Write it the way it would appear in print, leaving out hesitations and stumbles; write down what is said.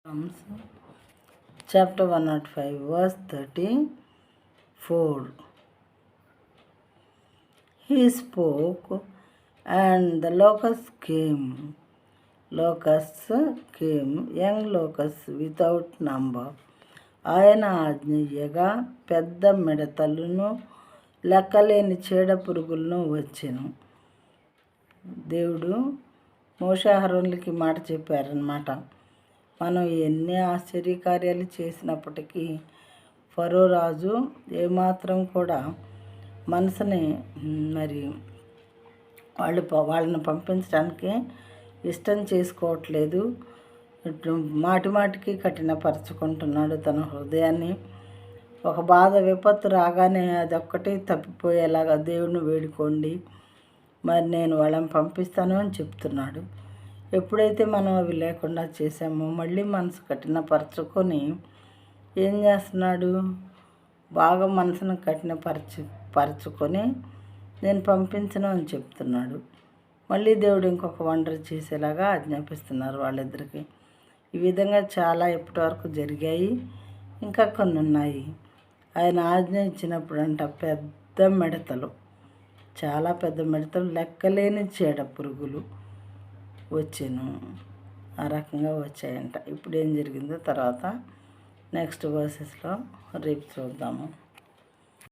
Psalms chapter 105 verse 34. He spoke and the locusts came. Locusts came, young locusts without number. ఆయన ఆజ్ఞయ్యగా పెద్ద మిడతలను లెక్కలేని చీడ పురుగులను వచ్చెను. దేవుడు మోషే అహరోనులకి మాట చెప్పారనమాట. మనం ఎన్ని ఆశ్చర్యకార్యాలు చేసినప్పటికీ ఫరో రాజు ఏమాత్రం కూడా మనసుని మరి వాళ్ళని పంపించడానికి ఇష్టం చేసుకోవట్లేదు. మాటి మాటికి కఠినపరుచుకుంటున్నాడు తన హృదయాన్ని. ఒక బాధ విపత్తు రాగానే అదొక్కటి తప్పిపోయేలాగా దేవుడిని వేడుకోండి, మరి నేను వాళ్ళని పంపిస్తాను అని చెప్తున్నాడు. ఎప్పుడైతే మనం అవి లేకుండా చేసామో మళ్ళీ మనసు కఠినపరచుకొని ఏం చేస్తున్నాడు, బాగా మనసును పరుచుకొని నేను పంపించను అని చెప్తున్నాడు. మళ్ళీ దేవుడు ఇంకొక వండర్ చేసేలాగా ఆజ్ఞాపిస్తున్నారు వాళ్ళిద్దరికి. ఈ విధంగా చాలా ఇప్పటివరకు జరిగాయి, ఇంకా కొన్ని ఉన్నాయి. ఆయన ఆజ్ఞ ఇచ్చినప్పుడు పెద్ద మిడతలు, చాలా పెద్ద మిడతలు, లెక్కలేని చీడ పురుగులు వచ్చాను. ఆ రకంగా వచ్చాయంట. ఇప్పుడు ఏం జరిగిందో తర్వాత నెక్స్ట్ వర్సెస్లో రేపు చూద్దాము.